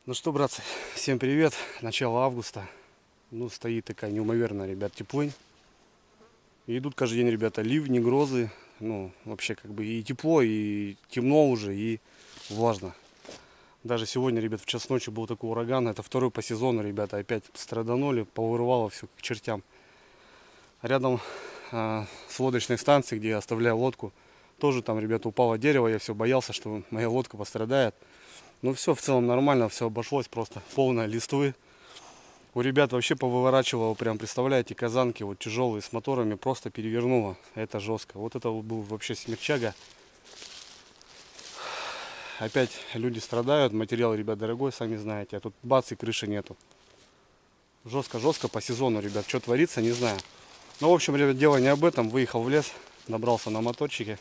Ну что, братцы, всем привет. Начало августа. Ну, стоит такая неумоверная, ребят, теплынь. И идут каждый день, ребята, ливни, грозы. Ну, вообще, как бы и тепло, и темно уже, и влажно. Даже сегодня, ребят, в час ночи был такой ураган. Это второй по сезону, ребята, опять страданули, повырывало все к чертям. Рядом с лодочной станцией, где я оставляю лодку, тоже там, ребята, упало дерево. Я все боялся, что моя лодка пострадает. Ну все, в целом нормально, все обошлось, просто полная листвы. У ребят вообще повыворачивало, прям, представляете, казанки вот тяжелые с моторами, просто перевернуло. Это жестко. Вот это был вообще смерчага. Опять люди страдают, материал, ребят, дорогой, сами знаете. А тут бац, и крыши нету. Жестко по сезону, ребят, что творится, не знаю. Ну, в общем, ребят, дело не об этом. Выехал в лес, набрался на моторчике.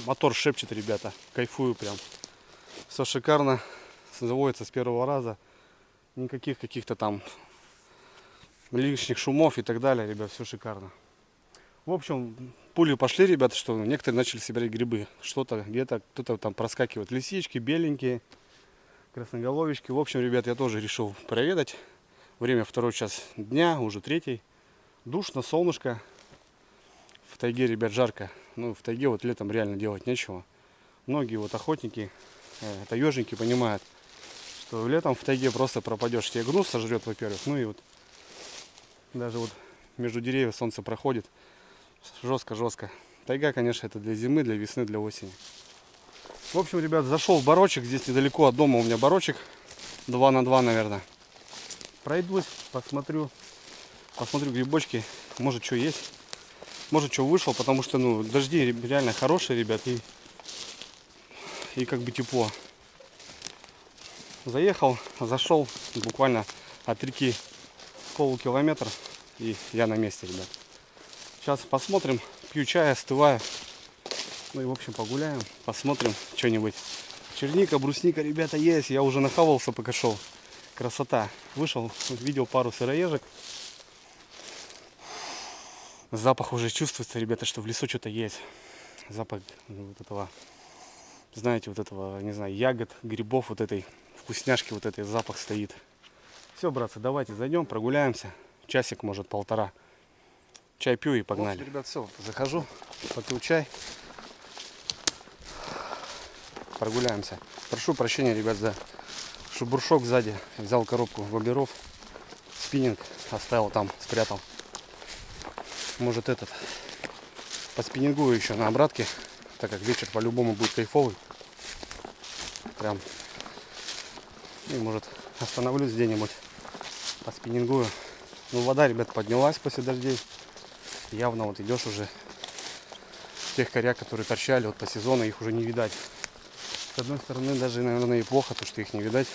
Мотор шепчет, ребята, кайфую прям. Все шикарно, заводится с первого раза. Никаких каких-то там лишних шумов и так далее, ребят, все шикарно. В общем, пули пошли, ребята, что некоторые начали собирать грибы. Что-то где-то, кто-то там проскакивает. Лисички, беленькие, красноголовички. В общем, ребят, я тоже решил проведать. Время 2 час дня, уже 3. Душно, солнышко. В тайге, ребят, жарко. Ну, в тайге вот летом реально делать нечего. Многие вот охотники, таежники понимают, что летом в тайге просто пропадешь. Тебе груз сожрет, во-первых. Ну и вот даже вот между деревьев солнце проходит. Жестко. Тайга, конечно, это для зимы, для весны, для осени. В общем, ребят, зашел в барочек. Здесь недалеко от дома у меня барочек. 2 на 2, наверное. Пройдусь, посмотрю грибочки. Может, что есть. Может, что вышел, потому что, ну, дожди реально хорошие, ребят. И как бы тепло. Зашел буквально от реки полукилометра. И я на месте, ребят. Сейчас посмотрим. Пью чай, остываю. Ну и, в общем, погуляем. Посмотрим что-нибудь. Черника, брусника, ребята, есть. Я уже нахавался, пока шел. Красота. Вышел, видел пару сыроежек. Запах уже чувствуется, ребята, что в лесу что-то есть. Запах вот этого, знаете, вот этого, не знаю, ягод, грибов, вот этой вкусняшки, вот этой запах стоит. Все, братцы, давайте зайдем, прогуляемся. Часик, может, полтора. Чай пью и погнали. Вот, ребят, все, захожу, попил чай. Прогуляемся. Прошу прощения, ребят, за шебуршок сзади. Взял коробку воблеров. Спиннинг оставил там, спрятал. Может, этот поспиннингую еще на обратке, так как вечер по-любому будет кайфовый. Прям. И может остановлюсь где-нибудь, поспиннингую. Ну, вода, ребят, поднялась после дождей. Явно вот идешь уже. Тех коряк, которые торчали вот по сезону, их уже не видать. С одной стороны, даже, наверное, и плохо, то, что их не видать.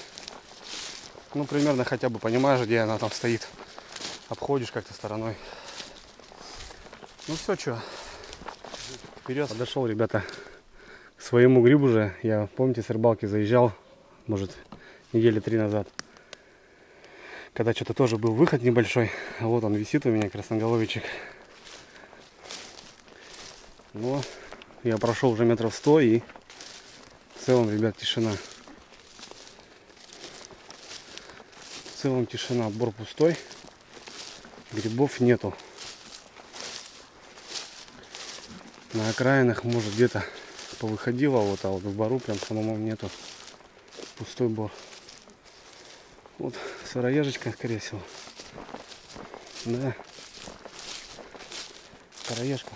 Ну, примерно хотя бы понимаешь, где она там стоит. Обходишь как-то стороной. Ну все, что, вперед. Подошел, ребята, к своему грибу уже. Я, помните, с рыбалки заезжал, может, недели 3 назад. Когда что-то тоже был выход небольшой. А вот он висит у меня, красноголовичек. Но я прошел уже метров 100 и в целом, ребят, тишина. В целом тишина, бор пустой. Грибов нету. На окраинах, может, где-то повыходило, вот, а вот в бару прям самому нету. Пустой бор. Вот сыроежечка, скорее всего. Да. Сыроежка.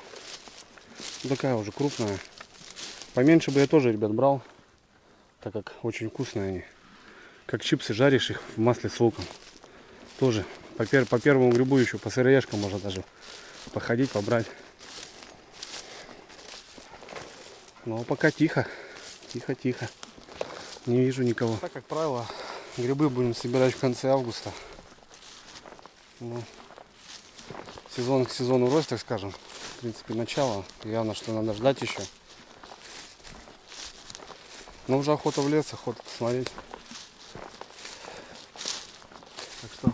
Такая уже крупная. Поменьше бы я тоже, ребят, брал. Так как очень вкусные они. Как чипсы, жаришь их в масле с луком. Тоже по первому грибу еще, по сыроежкам можно даже походить, побрать. Но пока тихо. Тихо. Не вижу никого. Так, как правило, грибы будем собирать в конце августа. Ну, сезон к сезону рос, так скажем. В принципе, начало. Явно, что надо ждать еще. Но уже охота в лес, охота посмотреть. Так что,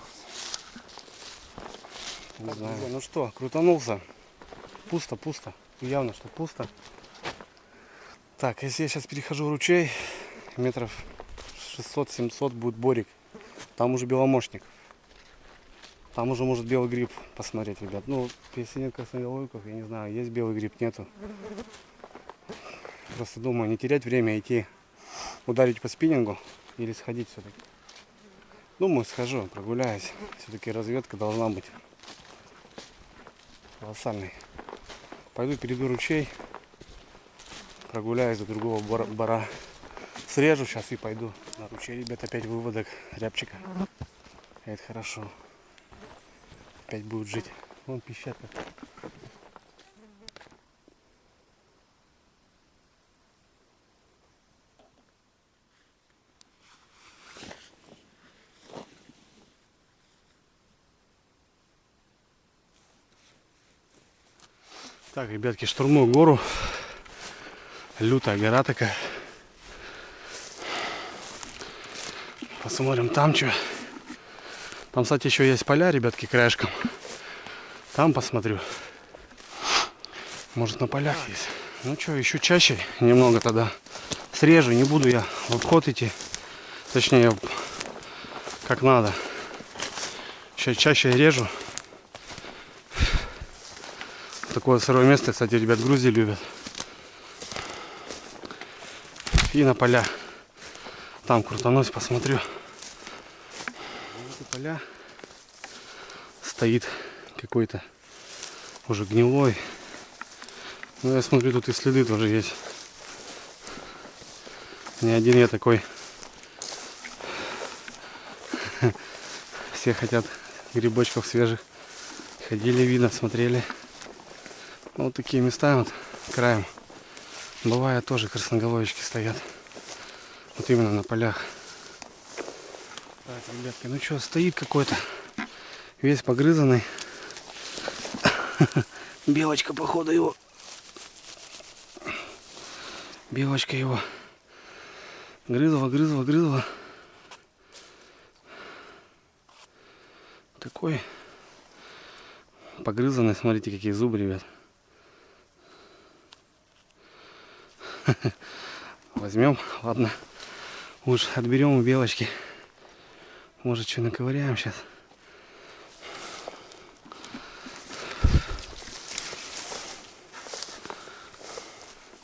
не знаю. Ну что, крутанулся. Пусто. Явно, что пусто. Так, если я сейчас перехожу в ручей, метров 600-700 будет борик. Там уже беломошник. Там уже может белый гриб посмотреть, ребят. Ну, если нет красноголовиков, я не знаю, есть белый гриб, нету. Просто думаю, не терять время, идти ударить по спиннингу или сходить все-таки. Думаю, схожу, прогуляюсь. Все-таки разведка должна быть колоссальной. Пойду перейду ручей, прогуляюсь до другого бара. Срежу сейчас и пойду на ручей, ребят, опять выводок рябчика. Это хорошо. Опять будет жить. Вон пищатка. Так, ребятки, штурмую гору. Лютая гора такая. Посмотрим там что. Там, кстати, еще есть поля, ребятки, краешком. Там посмотрю. Может, на полях есть. Ну что, еще чаще немного тогда срежу. Не буду я в обход идти. Точнее, как надо. Сейчас чаще режу. Такое сырое место, кстати, ребят, в Грузии любят. И на поля. Там крутанусь, посмотрю. Вот поля. Стоит какой-то уже гнилой. Ну, я смотрю, тут и следы тоже есть. Не один я такой. Все хотят грибочков свежих. Ходили, видно, смотрели. Вот такие места вот краем. Бывает, тоже красноголовички стоят. Вот именно на полях. Так, ребятки, ну что, стоит какой-то. Весь погрызанный. Белочка, походу, его. Белочка его грызла. Такой погрызанный, смотрите, какие зубы, ребят. Возьмем, ладно, лучше отберем у белочки. Может, что наковыряем сейчас.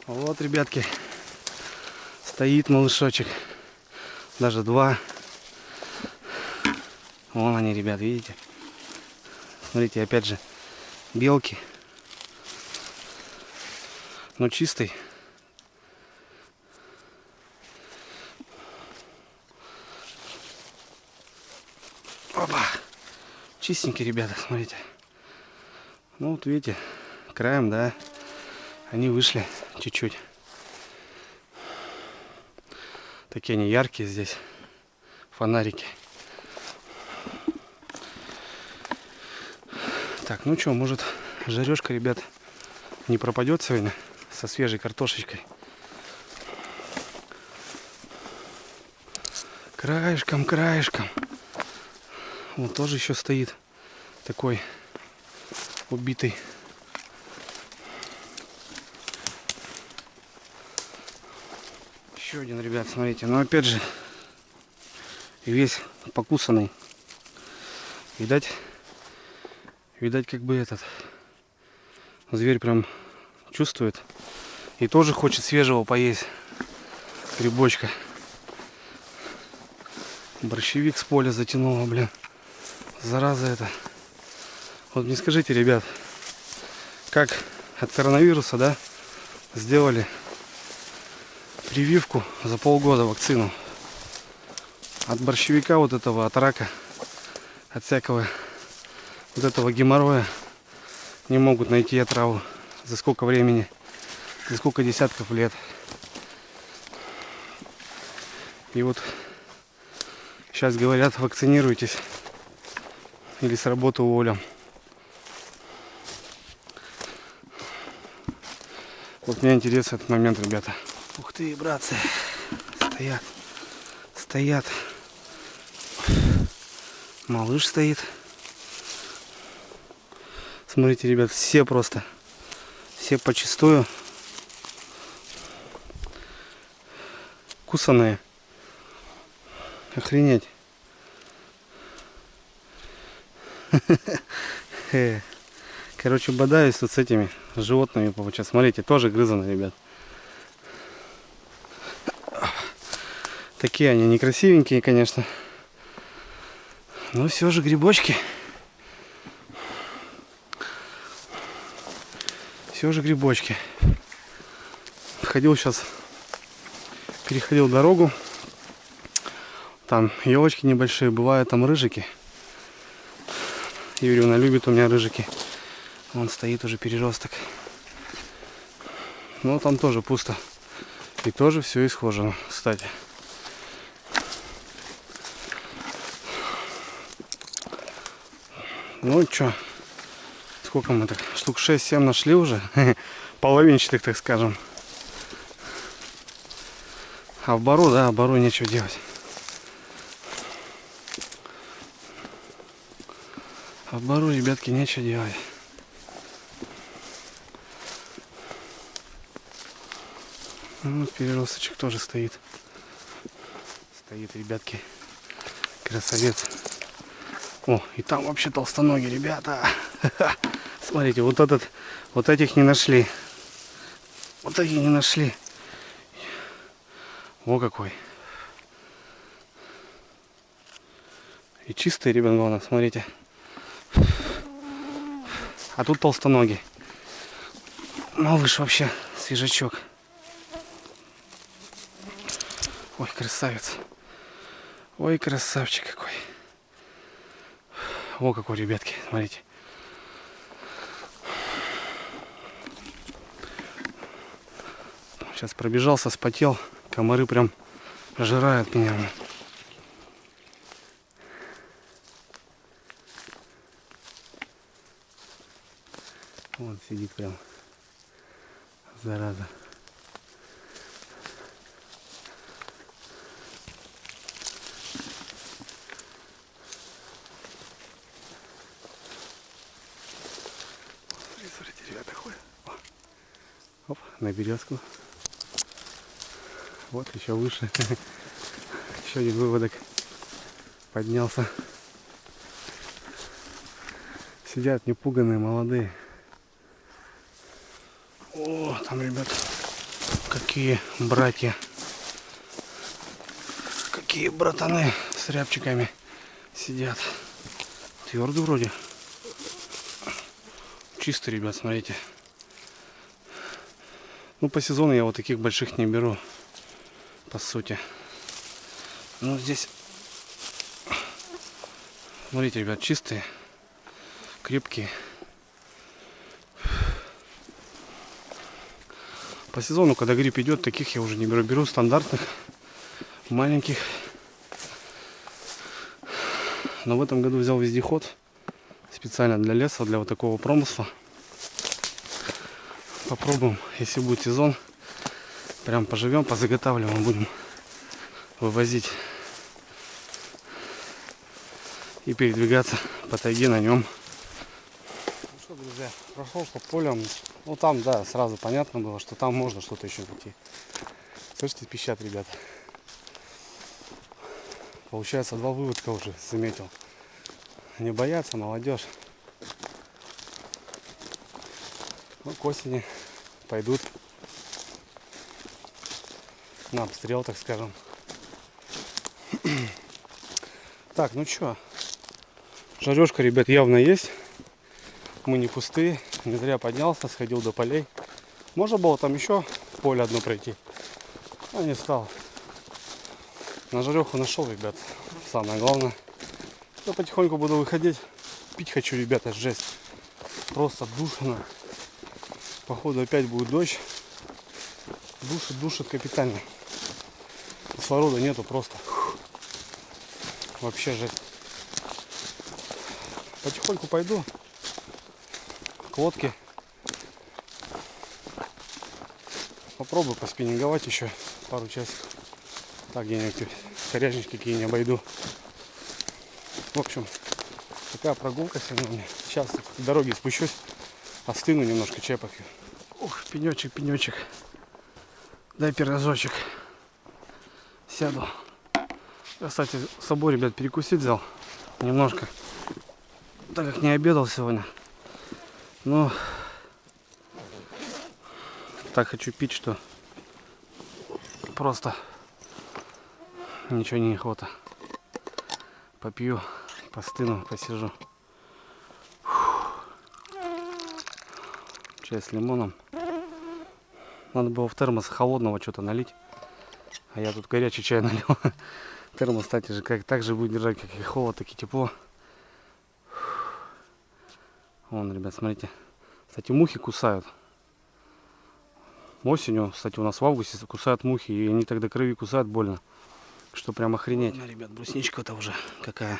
Вот, ребятки, стоит малышочек, даже два. Вон они, ребят, видите? Смотрите, опять же, белки, но чистый. Опа! Чистенький, ребята, смотрите. Ну вот видите, краем, да, они вышли чуть-чуть. Такие они яркие здесь, фонарики. Так, ну что, может, жарежка, ребят, не пропадет сегодня со свежей картошечкой. Краешком. Вот тоже еще стоит такой убитый. Еще один, ребят, смотрите. Но опять же, весь покусанный. Видать, как бы этот зверь прям чувствует. И тоже хочет свежего поесть. Грибочка. Борщевик с поля затянуло, блин. Зараза это. Вот мне скажите, ребят, как от коронавируса, да, сделали прививку за полгода, вакцину. От борщевика вот этого, от рака, от всякого вот этого геморроя не могут найти отраву. За сколько времени? За сколько десятков лет. И вот сейчас говорят, вакцинируйтесь или с работы уволим. Вот мне интересен этот момент, ребята. Ух ты, братцы, стоят. Малыш стоит. Смотрите, ребят, все почистую. Кусаные. Охренеть. Короче, бодаюсь тут с этими животными, получается. Смотрите, тоже грызаны, ребят. Такие они некрасивенькие, конечно. Но все же грибочки. Все же грибочки. Ходил сейчас, переходил дорогу. Там елочки небольшие, бывают там рыжики. Юрьевна любит у меня рыжики. Вон стоит уже переросток. Но там тоже пусто. И тоже все исхожено, кстати. Ну чё, сколько мы так? Штук 6-7 нашли уже. Половинчатых, так скажем. А в бару, да, в бару нечего делать. А в бару, ребятки, нечего делать. Ну, переросточек тоже стоит. Стоит, ребятки. Красавец. О, и там вообще толстоногие, ребята. Смотрите, вот этих не нашли. Вот этих не нашли. О, какой. И чистый, ребят, главное, смотрите. А тут толстоногий. Малыш вообще, свежачок. Ой, красавец. Ой, красавчик какой. О, какой, ребятки, смотрите. Сейчас пробежался, спотел. Комары прям пожирают меня. Вон сидит прям. Зараза. Смотрите, ребята ходят. Оп, на березку. Вот еще выше. Еще один выводок поднялся. Сидят непуганные, молодые. О, там, ребят, какие братья. Какие братаны с рябчиками сидят. Твердый вроде. Чисто, ребят, смотрите. Ну, по сезону я вот таких больших не беру. По сути. Ну, здесь, смотрите, ребят, чистые. Крепкие. По сезону, когда гриб идет, таких я уже не беру. Беру стандартных, маленьких. Но в этом году взял вездеход. Специально для леса, для вот такого промысла. Попробуем, если будет сезон. Прям поживем, позаготавливаем, будем вывозить. И передвигаться по тайге на нем. Ну что, друзья, прошел по полям. Ну там, да, сразу понятно было, что там можно что-то еще найти. Слышите, пищат, ребята. Получается, 2 выводка уже заметил. Не боятся, молодежь. Ну, к осени пойдут на обстрел, так скажем. Так, ну чё, жарежка, ребят, явно есть. Мы не пустые, не зря поднялся, сходил до полей. Можно было там еще поле одно пройти, а не стал. На жареху нашел, ребят, самое главное. Я потихоньку буду выходить. Пить хочу, ребята, жесть. Просто душно. Походу опять будет дождь. Душит капитально. Кислорода нету просто. Вообще жесть. Потихоньку пойду к лодке. Попробую поспиннинговать еще пару часиков. Так, где-нибудь коряжнички какие-нибудь обойду. В общем, такая прогулка сегодня у меня. Сейчас к дороге спущусь, остыну немножко, чай попью. Ух, пенечек, пенечек. Дай пирожочек. Сяду. Я, кстати, с собой, ребят, перекусить взял немножко, так как не обедал сегодня. Но так хочу пить, что просто ничего не охота. Попью, постыну, посижу. Чай с лимоном. Надо было в термос холодного что-то налить. А я тут горячий чай налил. Термос, кстати же, как так же будет держать, как и холод, так и тепло. Вон, ребят, смотрите. Кстати, мухи кусают. Осенью, кстати, у нас в августе кусают мухи. И они тогда крови кусают больно. Что прям охренеть. Ладно, ребят, брусничка-то уже какая.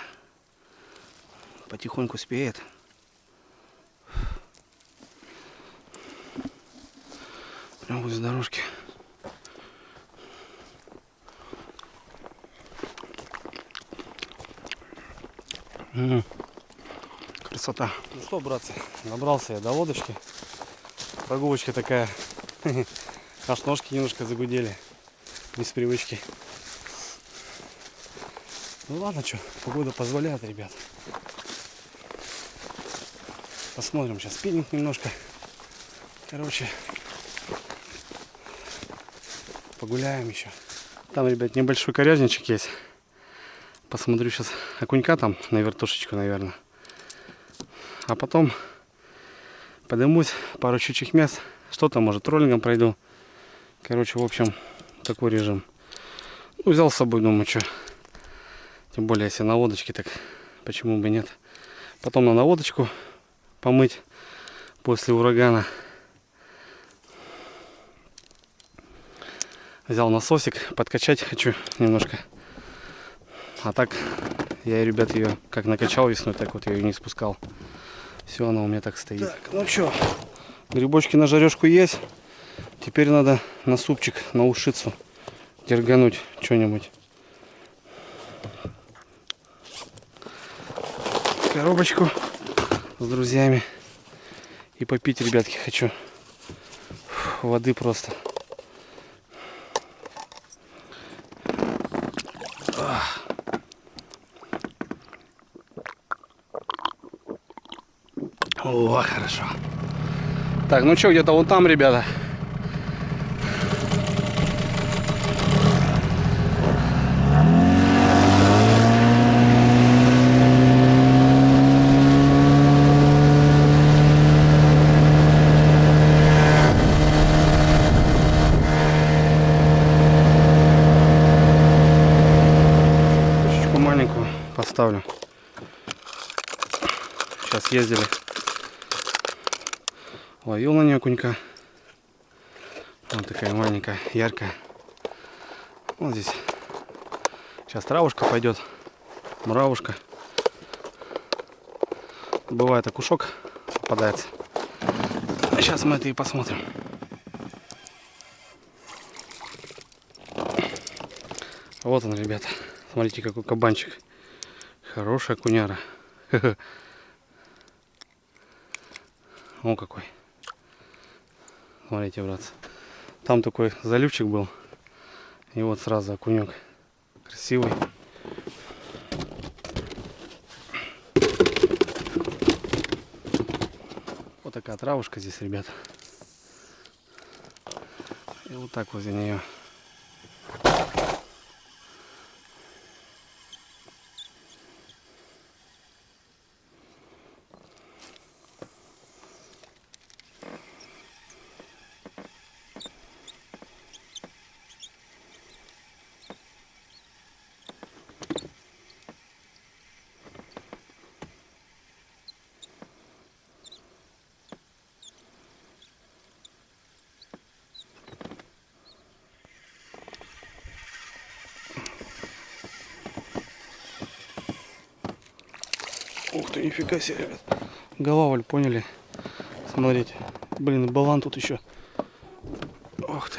Потихоньку спеет. Прям возле дорожки. Красота. Ну что, братцы, добрался я до лодочки. Прогулочка такая. Аж ножки немножко загудели. Без привычки. Ну ладно, что, погода позволяет, ребят. Посмотрим сейчас спиннинг немножко. Короче, погуляем еще. Там, ребят, небольшой корязничек есть. Посмотрю сейчас окунька там на вертушечку, наверное. А потом поднимусь, пару щучьих мест. Что-то, может, троллингом пройду. Короче, в общем, такой режим. Ну, взял с собой, думаю, что. Тем более, если на лодочке, так почему бы нет. Потом на лодочку помыть после урагана. Взял насосик, подкачать хочу немножко. А так, я, ребят, ее как накачал весной, так вот я ее не спускал. Все, она у меня так стоит. Так, ну что, грибочки на жарежку есть. Теперь надо на супчик, на ушицу дергануть что-нибудь. Коробочку с друзьями. И попить, ребятки, хочу. Воды просто. О, хорошо. Так, ну что, где-то вон там, ребята. Точечку маленькую поставлю. Сейчас ездили. Ловил на нее окунька. Вот такая маленькая, яркая. Вот здесь. Сейчас травушка пойдет. Муравушка. Бывает окушок попадается. Сейчас мы это и посмотрим. Вот он, ребята. Смотрите, какой кабанчик. Хорошая окуняра. О, какой. Смотрите, братцы. Там такой заливчик был. И вот сразу окунек. Красивый. Вот такая травушка здесь, ребят. И вот так возле нее. Ух ты, нифига себе, ребят. Головоль, поняли? Смотрите. Блин, балан тут еще. Ох ты.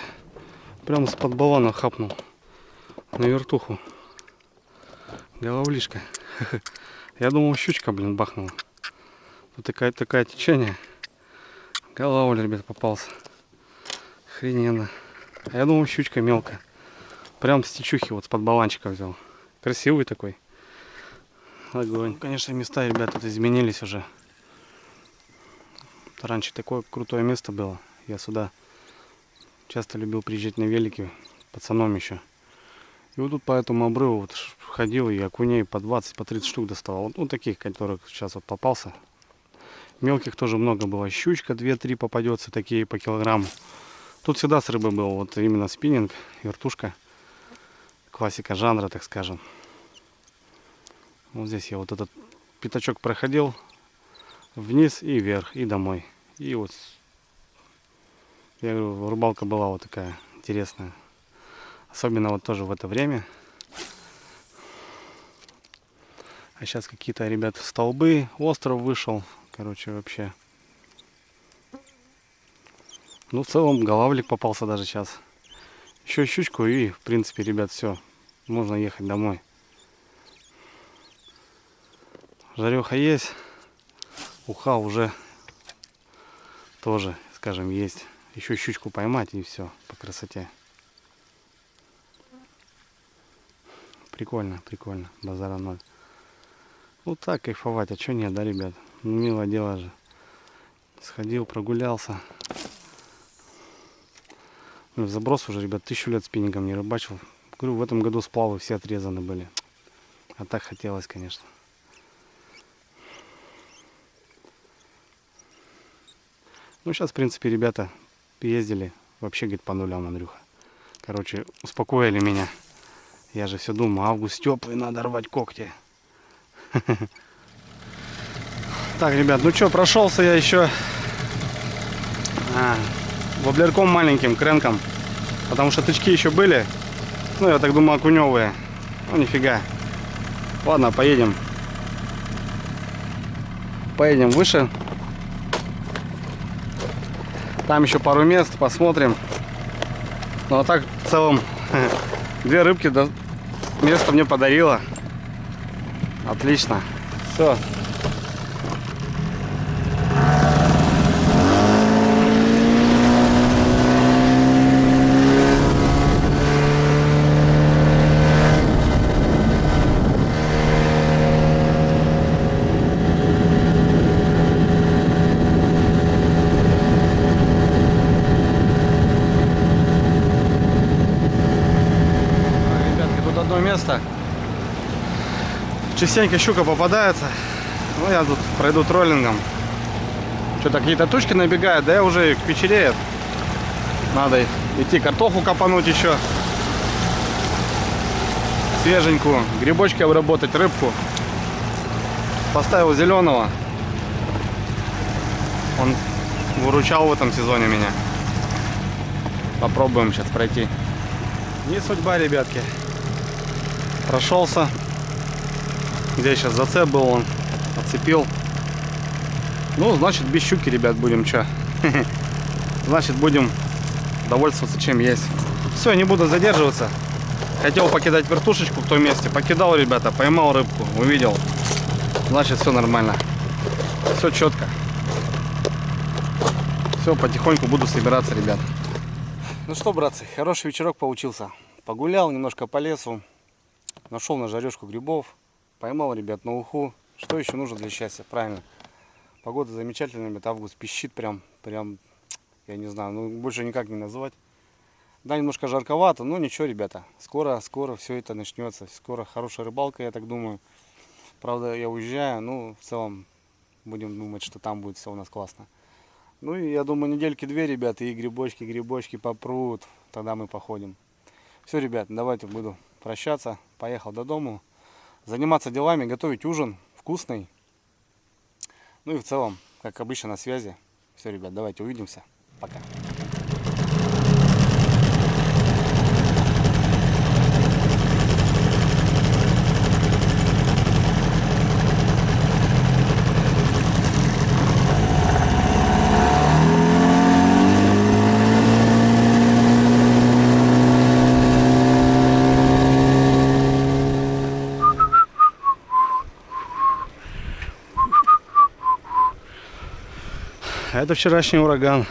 Прямо с-под балана хапнул. На вертуху. Головлишка. Я думал, щучка, блин, бахнула. Тут такая течение. Головоль, ребят, попался. Охрененно. А я думал, щучка мелкая. Прям с течухи, вот с-под баланчика взял. Красивый такой. Огонь. Конечно, места, ребята, тут изменились уже. Раньше такое крутое место было. Я сюда часто любил приезжать на велике, пацаном еще. И вот тут по этому обрыву вот ходил и окуней по 20, по 30 штук доставал. Вот, ну, таких, которых сейчас вот попался. Мелких тоже много было. Щучка 2-3 попадется, такие по килограмму. Тут всегда с рыбой был. Вот именно спиннинг, вертушка. Классика жанра, так скажем. Вот здесь я вот этот пятачок проходил. Вниз и вверх, и домой. И вот, я говорю, рыбалка была вот такая интересная. Особенно вот тоже в это время. А сейчас какие-то, ребят, столбы, остров вышел. Короче, вообще. Ну, в целом, голавлик попался даже сейчас. Еще щучку и, в принципе, ребят, все. Можно ехать домой. Жареха есть. Уха уже тоже, скажем, есть. Еще щучку поймать и все по красоте. Прикольно, прикольно. Базара ноль. Вот так кайфовать, а что нет, да, ребят? Ну, милое дело же. Сходил, прогулялся. Ну, заброс уже, ребят, 1000 лет спиннингом не рыбачил. Говорю, в этом году сплавы все отрезаны были. А так хотелось, конечно. Ну, сейчас, в принципе, ребята ездили. Вообще, говорит, по нулям, Андрюха. Короче, успокоили меня. Я же все думаю, август теплый, надо рвать когти. Так, ребят, ну что, прошелся я еще воблерком маленьким, кренком. Потому что тычки еще были. Ну, я так думаю, окуневые. Ну, нифига. Ладно, поедем. Поедем выше. Там еще пару мест, посмотрим. Ну, а так, в целом, 2 рыбки место мне подарило. Отлично. Все. Место. Частенько щука попадается. Ну, я тут пройду троллингом. Что-то какие-то тучки набегают, да, я уже вечереет. Надо идти картоху копануть еще. Свеженькую. Грибочки обработать, рыбку. Поставил зеленого. Он выручал в этом сезоне меня. Попробуем сейчас пройти. Не судьба, ребятки. Прошелся. Где сейчас зацеп был, он отцепил. Ну, значит, без щуки, ребят, будем что. Значит, будем довольствоваться чем есть. Все, не буду задерживаться. Хотел покидать вертушечку в том месте. Покидал, ребята, поймал рыбку, увидел. Значит, все нормально. Все четко. Все, потихоньку буду собираться, ребят. Ну что, братцы, хороший вечерок получился. Погулял немножко по лесу. Нашел на жарежку грибов. Поймал, ребят, на уху. Что еще нужно для счастья? Правильно. Погода замечательная, ребят. Август пищит прям, я не знаю, ну больше никак не назвать. Да, немножко жарковато, но ничего, ребята. Скоро все это начнется. Скоро хорошая рыбалка, я так думаю. Правда, я уезжаю, ну, в целом, будем думать, что там будет все у нас классно. Ну, и я думаю, недельки-2, ребята, и грибочки попрут. Тогда мы походим. Все, ребят, давайте буду прощаться. Поехал до дому. Заниматься делами, готовить ужин вкусный. Ну и в целом, как обычно, на связи. Все, ребят, давайте увидимся. Пока. Это вчерашний ураган.